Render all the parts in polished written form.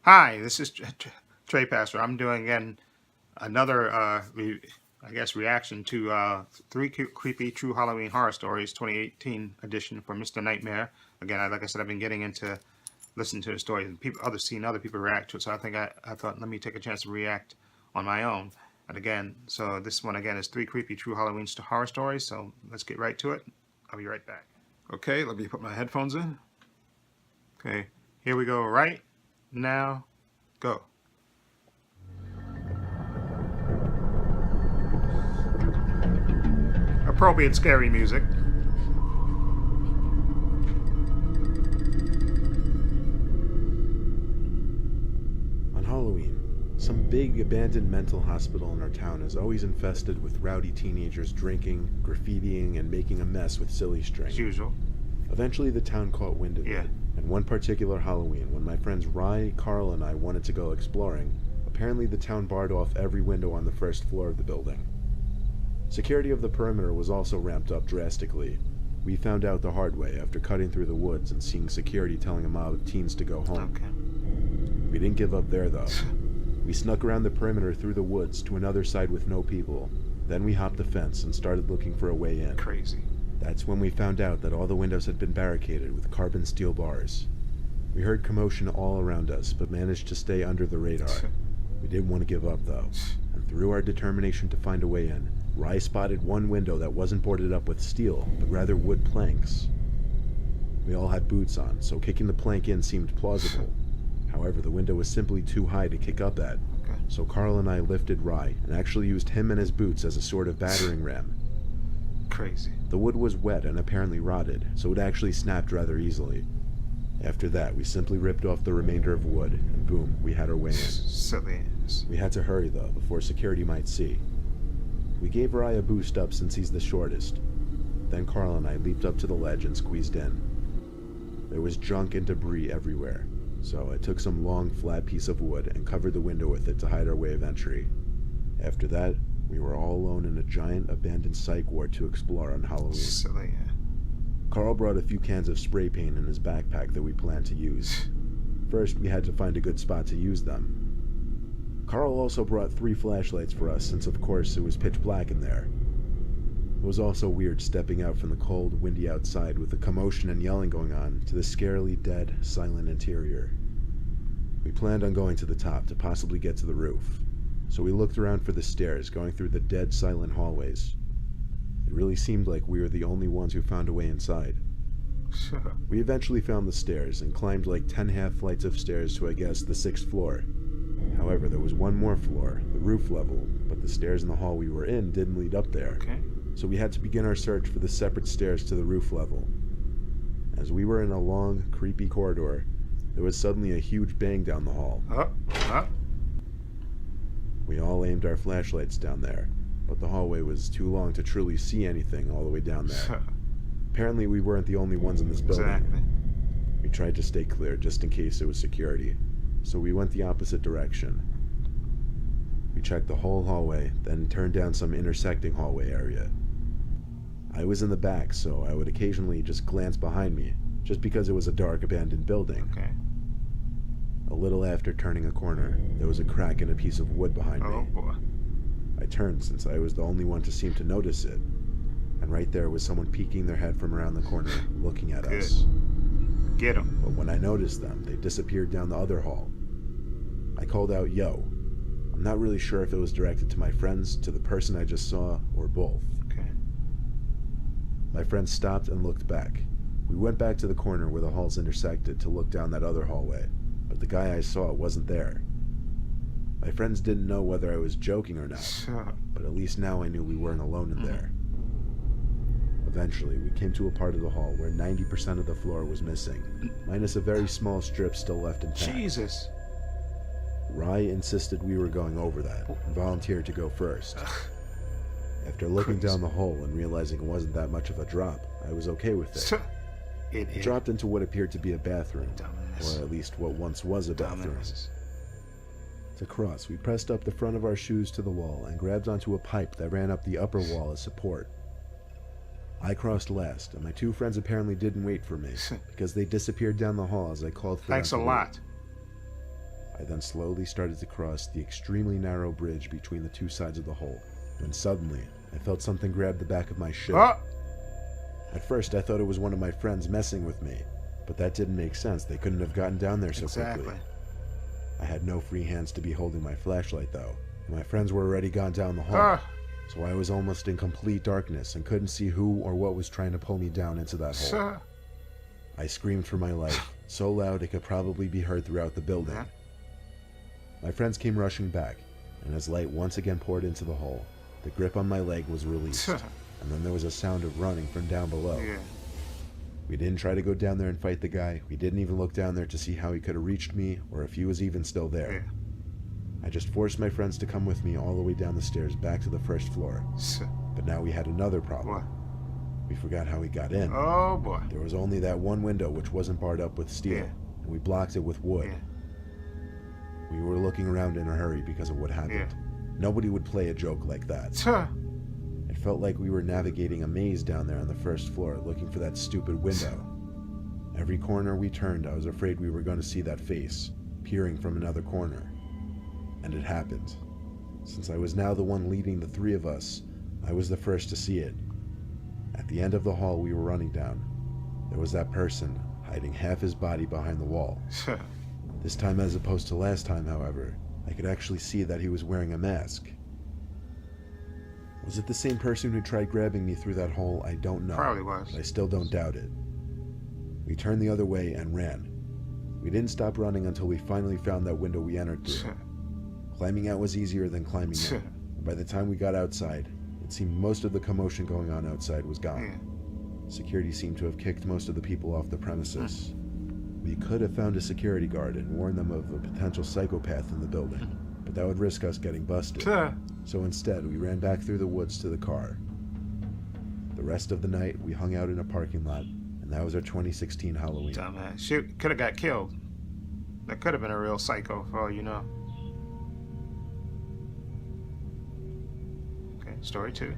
Hi, this is Trey Pastor. I'm doing again another, I guess, reaction to three creepy true Halloween horror stories, 2018 edition for Mr. Nightmare. Again, like I said, I've been getting into listening to the stories and seeing other people react to it. So I thought, let me take a chance to react on my own. And again, so this one again is three creepy true Halloween horror stories. So let's get right to it. I'll be right back. Okay, let me put my headphones in. Okay, here we go. Right now. Go. Appropriate scary music. On Halloween, some big abandoned mental hospital in our town is always infested with rowdy teenagers drinking, graffitiing, and making a mess with silly string. As usual. Eventually the town caught wind of it, and one particular Halloween, when my friends Rye, Carl, and I wanted to go exploring, apparently the town barred off every window on the first floor of the building. Security of the perimeter was also ramped up drastically. We found out the hard way after cutting through the woods and seeing security telling a mob of teens to go home. Okay. We didn't give up there, though. We snuck around the perimeter through the woods to another side with no people. Then we hopped the fence and started looking for a way in. Crazy. That's when we found out that all the windows had been barricaded with carbon steel bars. We heard commotion all around us, but managed to stay under the radar. We didn't want to give up, though, and through our determination to find a way in, Rye spotted one window that wasn't boarded up with steel, but rather wood planks. We all had boots on, so kicking the plank in seemed plausible. However, the window was simply too high to kick up at, so Carl and I lifted Rye and actually used him and his boots as a sort of battering ram. Crazy. The wood was wet and apparently rotted, so it actually snapped rather easily. After that, we simply ripped off the remainder of wood, and boom, we had our way in. Silly ass. We had to hurry, though, before security might see. We gave Rye a boost up since he's the shortest. Then Carl and I leaped up to the ledge and squeezed in. There was junk and debris everywhere, so I took some long, flat piece of wood and covered the window with it to hide our way of entry. After that, we were all alone in a giant abandoned psych ward to explore on Halloween. Silly. Carl brought a few cans of spray paint in his backpack that we planned to use. First, we had to find a good spot to use them. Carl also brought 3 flashlights for us since, of course, it was pitch black in there. It was also weird stepping out from the cold, windy outside with the commotion and yelling going on to the scarily dead, silent interior. We planned on going to the top to possibly get to the roof, so we looked around for the stairs going through the dead, silent hallways. It really seemed like we were the only ones who found a way inside. We eventually found the stairs and climbed like 10 half flights of stairs to, I guess, the 6th floor. However, there was one more floor, the roof level, but the stairs in the hall we were in didn't lead up there. Okay. So we had to begin our search for the separate stairs to the roof level. As we were in a long, creepy corridor, there was suddenly a huge bang down the hall. We all aimed our flashlights down there, but the hallway was too long to truly see anything all the way down there. Apparently we weren't the only ones in this building. Exactly. We tried to stay clear just in case it was security, so we went the opposite direction. We checked the whole hallway, then turned down some intersecting hallway area. I was in the back, so I would occasionally just glance behind me, just because it was a dark, abandoned building. Okay. A little after turning a corner, there was a crack in a piece of wood behind me. Oh boy. I turned since I was the only one to seem to notice it, and right there was someone peeking their head from around the corner, looking at us. Get them. But when I noticed them, they disappeared down the other hall. I called out, "Yo." I'm not really sure if it was directed to my friends, to the person I just saw, or both. Okay. My friend stopped and looked back. We went back to the corner where the halls intersected to look down that other hallway, but the guy I saw wasn't there. My friends didn't know whether I was joking or not, but at least now I knew we weren't alone in there. Eventually, we came to a part of the hall where 90% of the floor was missing, minus a very small strip still left intact. Jesus. Rye insisted we were going over that, and volunteered to go first. After looking down the hole and realizing it wasn't that much of a drop, I was okay with it. It dropped into what appeared to be a bathroom, or at least what once was a bathroom. To cross, we pressed up the front of our shoes to the wall and grabbed onto a pipe that ran up the upper wall as support. I crossed last, and my 2 friends apparently didn't wait for me, because they disappeared down the hall as I called for them. Thanks a lot. I then slowly started to cross the extremely narrow bridge between the two sides of the hole, when suddenly I felt something grab the back of my shoe. Oh! At first I thought it was one of my friends messing with me, but that didn't make sense. They couldn't have gotten down there so Exactly. quickly. I had no free hands to be holding my flashlight though, and my friends were already gone down the hall. Ah! So I was almost in complete darkness and couldn't see who or what was trying to pull me down into that hole. Sir. I screamed for my life, so loud it could probably be heard throughout the building. Yeah. My friends came rushing back, and as light once again poured into the hole, the grip on my leg was released, Sir. and then there was a sound of running from down below. Yeah. We didn't try to go down there and fight the guy. We didn't even look down there to see how he could have reached me or if he was even still there. Yeah. I just forced my friends to come with me all the way down the stairs back to the first floor. Sir. But now we had another problem. What? We forgot how we got in. Oh boy. There was only that one window which wasn't barred up with steel, Yeah. and we blocked it with wood. Yeah. We were looking around in a hurry because of what happened. Yeah. Nobody would play a joke like that. Sir. It felt like we were navigating a maze down there on the first floor, looking for that stupid window. Every corner we turned, I was afraid we were going to see that face, peering from another corner. And it happened. Since I was now the one leading the three of us, I was the first to see it. At the end of the hall we were running down, there was that person, hiding half his body behind the wall. Sir. This time, as opposed to last time, however, I could actually see that he was wearing a mask. Was it the same person who tried grabbing me through that hole? I don't know. Probably was. But I still don't doubt it. We turned the other way and ran. We didn't stop running until we finally found that window we entered through. Sir. Climbing out was easier than climbing Sir. in. And by the time we got outside, it seemed most of the commotion going on outside was gone. Yeah. Security seemed to have kicked most of the people off the premises. We could have found a security guard and warned them of a potential psychopath in the building, but that would risk us getting busted. Sir. So instead, we ran back through the woods to the car. The rest of the night, we hung out in a parking lot, and that was our 2016 Halloween. Dumbass. She could have got killed. That could have been a real psycho for all you know. Okay, story 2.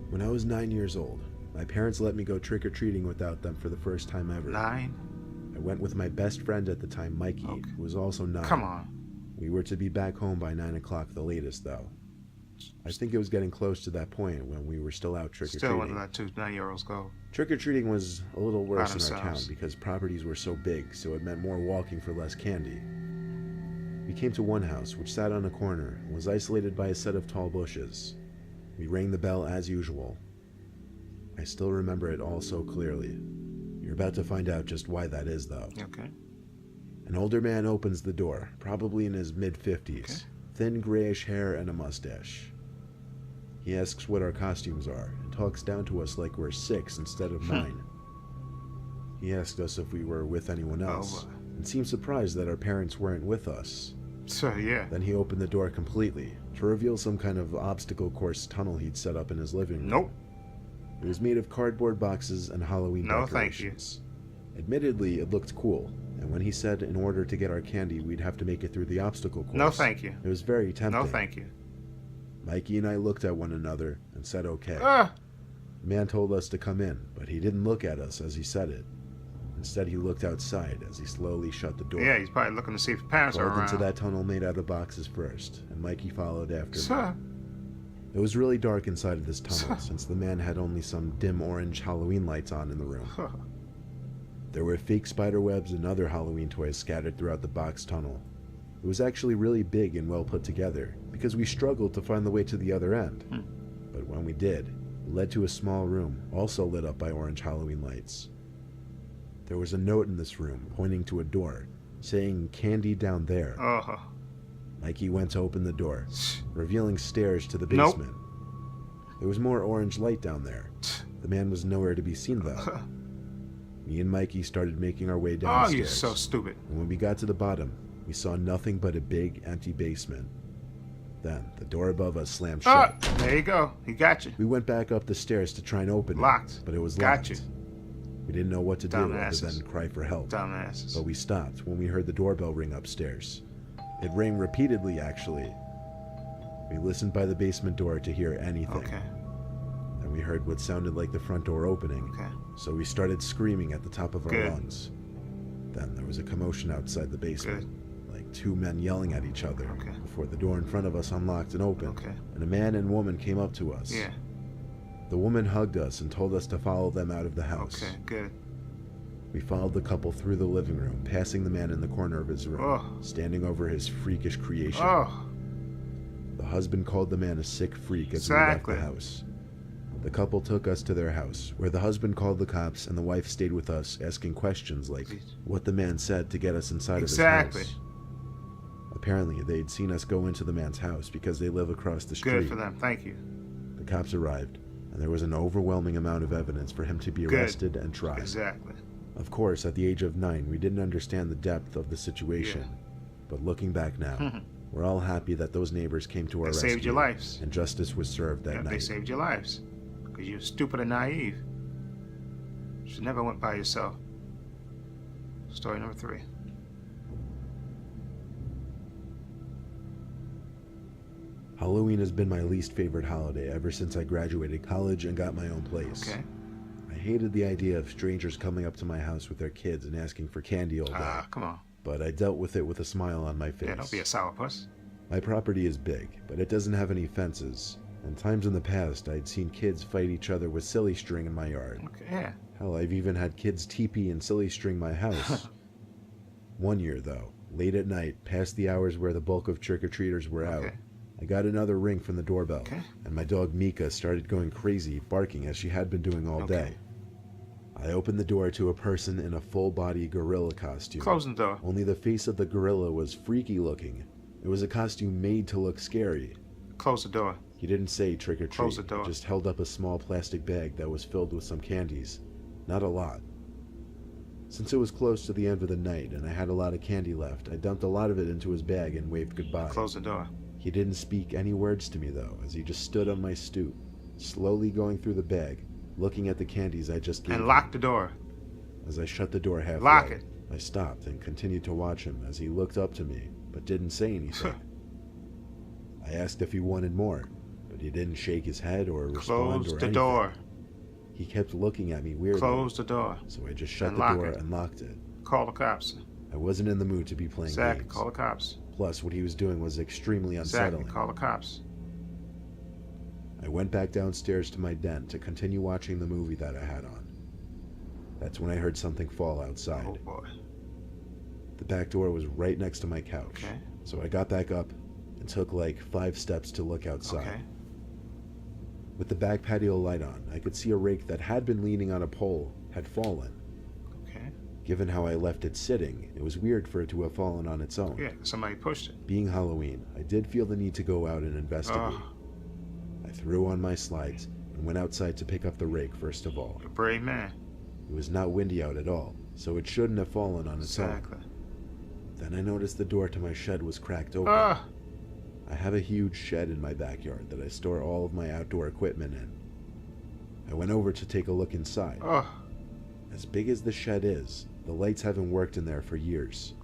When I was 9 years old, my parents let me go trick-or-treating without them for the first time ever. 9? I went with my best friend at the time, Mikey, Okay. who was also 9. Come on. We were to be back home by 9 o'clock the latest, though. I think it was getting close to that point when we were still out Still wouldn't trick-or-treating. let 2 9-year-olds go. Trick-or-treating was a little worse By in our town themselves. because properties were so big, so it meant more walking for less candy. We came to one house, which sat on a corner and was isolated by a set of tall bushes. We rang the bell as usual. I still remember it all so clearly. You're about to find out just why that is, though. Okay. An older man opens the door, probably in his mid-50s, Okay. thin grayish hair and a mustache. He asks what our costumes are and talks down to us like we're 6 instead of 9. He asked us if we were with anyone else boy. and seemed surprised that our parents weren't with us. Sir, yeah. Then he opened the door completely to reveal some kind of obstacle course tunnel he'd set up in his living room. Nope. It was made of cardboard boxes and Halloween No, thank you. decorations. Admittedly, it looked cool, and when he said in order to get our candy we'd have to make it through the obstacle course, No, thank you. it was very tempting. No, thank you. Mikey and I looked at one another and said okay. Ah! The man told us to come in, but he didn't look at us as he said it. Instead, he looked outside as he slowly shut the door. Yeah, he's probably looking to see if his parents are Crawled around. into that tunnel made out of boxes first, and Mikey followed after me. Sir. It was really dark inside of this tunnel, since the man had only some dim orange Halloween lights on in the room. There were fake spider webs and other Halloween toys scattered throughout the box tunnel. It was actually really big and well put together, because we struggled to find the way to the other end. But when we did, it led to a small room, also lit up by orange Halloween lights. There was a note in this room, pointing to a door, saying candy down there. Oh. Mikey went to open the door, revealing stairs to the Nope. basement. There was more orange light down there. The man was nowhere to be seen, though. Me and Mikey started making our way Oh, downstairs. you're so stupid. And when we got to the bottom, we saw nothing but a big, empty basement. Then, the door above us slammed Ah, shut. there you go. He got you. We went back up the stairs to try and open Locked. it, but it was Got locked. you. We didn't know what to do other Dumbasses. than cry for help. Dumbasses. But we stopped when we heard the doorbell ring upstairs. It rang repeatedly, actually. We listened by the basement door to hear anything. Okay. Then we heard what sounded like the front door opening. Okay. So we started screaming at the top of our Good. lungs. Then there was a commotion outside the basement, Good. like two men yelling at each other, Okay. before the door in front of us unlocked and opened, Okay. and a man and woman came up to us. Yeah. The woman hugged us and told us to follow them out of the house. Okay. Good. We followed the couple through the living room, passing the man in the corner of his room, Oh. standing over his freakish creation. Oh. The husband called the man a sick freak as Exactly. we left the house. The couple took us to their house, where the husband called the cops and the wife stayed with us, asking questions like what the man said to get us inside Exactly. of his house. Apparently, they'd seen us go into the man's house because they live across the street. Good for them. Thank you. The cops arrived, and there was an overwhelming amount of evidence for him to be Good. arrested and tried. Exactly. Of course, at the age of 9, we didn't understand the depth of the situation. Yeah. But looking back now, we're all happy that those neighbors came to our They rescue. saved your lives. And justice was served that Yeah, night. they saved your lives. Because you're stupid and naive. Should never went by yourself. Story number 3. Halloween has been my least favorite holiday ever since I graduated college and got my own place. Okay. I hated the idea of strangers coming up to my house with their kids and asking for candy all day. Come on. But I dealt with it with a smile on my face. Yeah, don't be a sourpuss. My property is big, but it doesn't have any fences. And times in the past, I'd seen kids fight each other with silly string in my yard. Okay, yeah. Hell, I've even had kids teepee and silly string my house. One year, though, late at night, past the hours where the bulk of trick-or-treaters were out, Okay. I got another ring from the doorbell, Okay. and my dog Mika started going crazy, barking as she had been doing all Okay. day. I opened the door to a person in a full-body gorilla costume. Closing the door. Only the face of the gorilla was freaky looking. It was a costume made to look scary. Close the door. He didn't say trick or treat. Close the door. He just held up a small plastic bag that was filled with some candies. Not a lot. Since it was close to the end of the night and I had a lot of candy left, I dumped a lot of it into his bag and waved goodbye. Close the door. He didn't speak any words to me though, as he just stood on my stoop, slowly going through the bag, looking at the candies I just gave And him. lock the door. As I shut the door halfway, Lock it. I stopped and continued to watch him as he looked up to me, but didn't say anything. I asked if he wanted more, but he didn't shake his head or respond Close or the anything. door. He kept looking at me weirdly, Close the door. so I just shut And the lock door it. and locked it. Call the cops. I wasn't in the mood to be playing Exactly. games. Call the cops. Plus, what he was doing was extremely Exactly. unsettling. Call the cops. I went back downstairs to my den to continue watching the movie that I had on. That's when I heard something fall outside. Oh boy. The back door was right next to my couch, Okay. so I got back up and took like 5 steps to look outside. Okay. With the back patio light on, I could see a rake that had been leaning on a pole had fallen. Okay. Given how I left it sitting, it was weird for it to have fallen on its own. Yeah. Somebody pushed it. Being Halloween, I did feel the need to go out and investigate. Oh, I threw on my slides and went outside to pick up the rake first of all. you're a brave man. It was not windy out at all, so it shouldn't have fallen on its own. Exactly. Then I noticed the door to my shed was cracked open. Ah. I have a huge shed in my backyard that I store all of my outdoor equipment in. I went over to take a look inside. Oh. As big as the shed is, the lights haven't worked in there for years.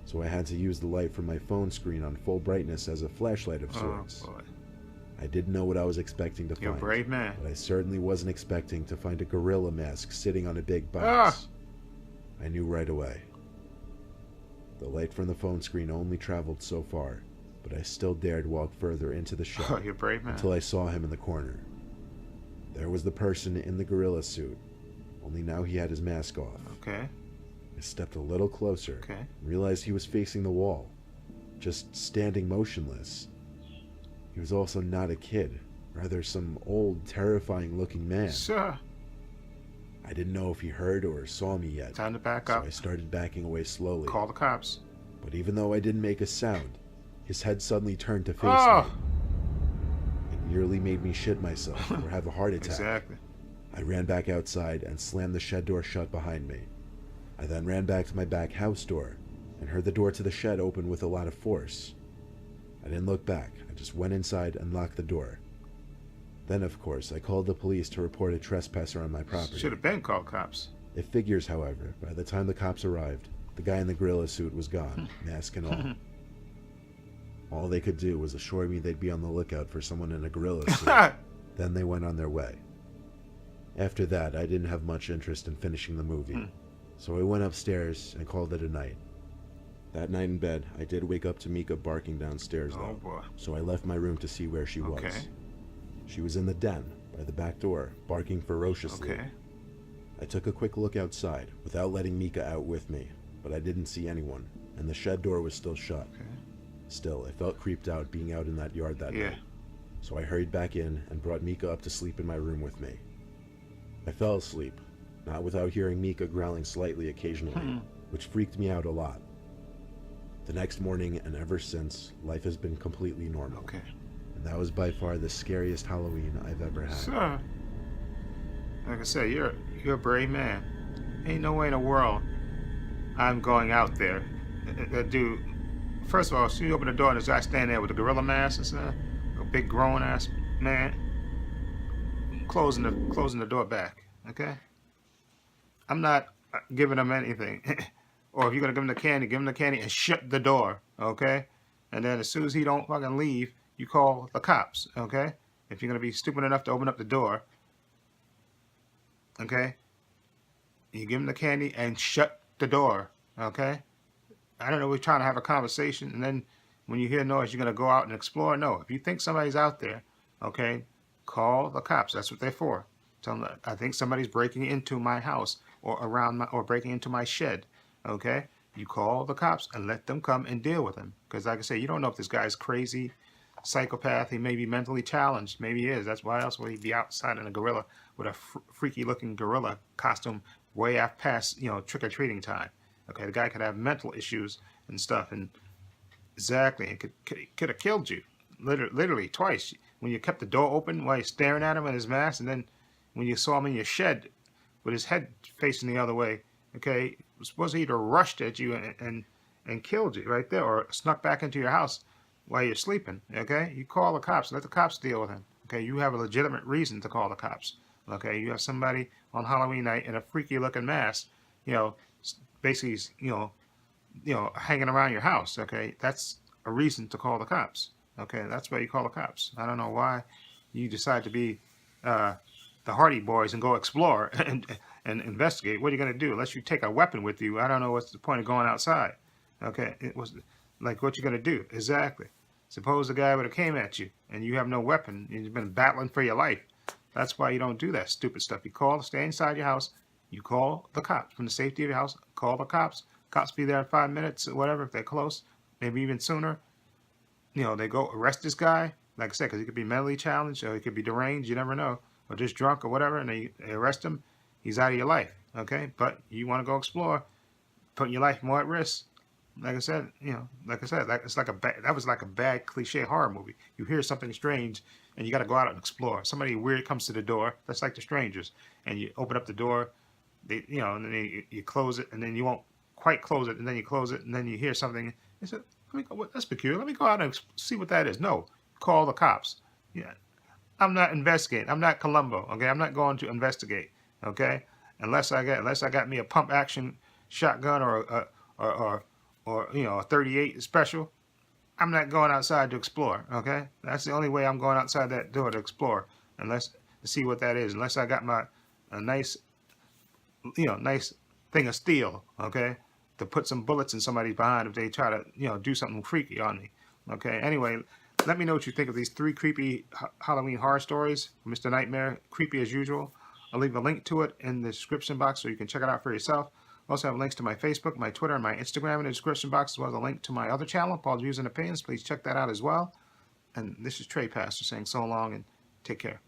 So I had to use the light from my phone screen on full brightness as a flashlight of Oh sorts. boy. I didn't know what I was expecting to You're a find, brave man. but I certainly wasn't expecting to find a gorilla mask sitting on a big box. Ah! I knew right away. The light from the phone screen only traveled so far, but I still dared walk further into the shed Oh, you're a brave man. until I saw him in the corner. There was the person in the gorilla suit, only now he had his mask off. Okay. I stepped a little closer Okay. and realized he was facing the wall, just standing motionless. He was also not a kid, rather some old, terrifying-looking man. Sir. I didn't know if he heard or saw me yet, Time to back so up. I started backing away slowly. Call the cops. But even though I didn't make a sound, his head suddenly turned to face Oh. me. It nearly made me shit myself or have a heart attack. Exactly. I ran back outside and slammed the shed door shut behind me. I then ran back to my back house door and heard the door to the shed open with a lot of force. I didn't look back. I just went inside and locked the door. Then, of course, I called the police to report a trespasser on my property. Should have been called cops. It figures, however, by the time the cops arrived, the guy in the gorilla suit was gone, mask and all. All they could do was assure me they'd be on the lookout for someone in a gorilla suit. Then they went on their way. After that, I didn't have much interest in finishing the movie. So I went upstairs and called it a night. That night in bed, I did wake up to Mika barking downstairs Oh though, boy. so I left my room to see where she Okay. was. She was in the den, by the back door, barking ferociously. Okay. I took a quick look outside, without letting Mika out with me, but I didn't see anyone, and the shed door was still shut. Okay. Still, I felt creeped out being out in that yard that Yeah. night, so I hurried back in and brought Mika up to sleep in my room with me. I fell asleep, not without hearing Mika growling slightly occasionally, which freaked me out a lot. The next morning and ever since, life has been completely normal, Okay. and that was by far the scariest Halloween I've ever had. Sir, like I said, you're a brave man. Ain't no way in the world I'm going out there. That dude, first of all, so you open the door and there's a guy standing there with a gorilla mask and stuff, a big grown ass man, closing the door back. Okay. I'm not giving him anything. Or if you're gonna give him the candy and shut the door. Okay. And then as soon as he don't fucking leave, you call the cops. Okay. If you're gonna be stupid enough to open up the door. Okay. You give him the candy and shut the door. Okay. I don't know, we're trying to have a conversation, and then when you hear noise, you're going to go out and explore. No, if you think somebody's out there, okay, call the cops. That's what they're for. Tell them, I think somebody's breaking into my house or breaking into my shed. Okay, you call the cops and let them come and deal with him. Because like I say, you don't know if this guy's crazy, psychopath. He may be mentally challenged. Maybe he is. That's why else would he be outside in a gorilla with a freaky looking gorilla costume way past trick or treating time. Okay, the guy could have mental issues and stuff, and exactly, it could have killed you, literally twice. When you kept the door open while you're staring at him in his mask, and then when you saw him in your shed with his head facing the other way, okay, suppose he'd have rushed at you and killed you right there, or snuck back into your house while you're sleeping. Okay, you call the cops, let the cops deal with him. Okay, you have a legitimate reason to call the cops. Okay, you have somebody on Halloween night in a freaky looking mask, basically, hanging around your house. Okay, that's a reason to call the cops. Okay, that's why you call the cops. I don't know why you decide to be the Hardy Boys and go explore and investigate. What are you going to do? Unless you take a weapon with you, I don't know what's the point of going outside. Okay, it was like, what you going to do? Exactly. Suppose the guy would have came at you and you have no weapon and you've been battling for your life. That's why you don't do that stupid stuff. You stay inside your house. You call the cops from the safety of your house. Call the cops. Cops be there in 5 minutes or whatever if they're close, maybe even sooner. They go arrest this guy. Like I said, because he could be mentally challenged or he could be deranged. You never know, or just drunk or whatever. And they arrest him. He's out of your life. Okay, but you want to go explore, putting your life more at risk. Like I said, that was like a bad cliche horror movie. You hear something strange and you got to go out and explore. Somebody weird comes to the door. That's like The Strangers, and you open up the door. And then you close it, and then you won't quite close it, and then you close it, and then you hear something. You say, that's peculiar. Let me go out and see what that is. No, call the cops. Yeah, I'm not investigating. I'm not Columbo. Okay, I'm not going to investigate. Okay, unless I got me a pump action shotgun or a 38 special. I'm not going outside to explore. Okay, that's the only way I'm going outside that door to explore, to see what that is. Unless I got a nice thing of steel, okay, to put some bullets in somebody behind if they try to, do something freaky on me. Okay, anyway, let me know what you think of these 3 creepy Halloween horror stories from Mr. Nightmare, creepy as usual. I'll leave a link to it in the description box so you can check it out for yourself. I also have links to my Facebook, my Twitter, and my Instagram in the description box, as well as a link to my other channel, Paul's Views and Opinions. Please check that out as well. And this is Trey Pastor saying so long and take care.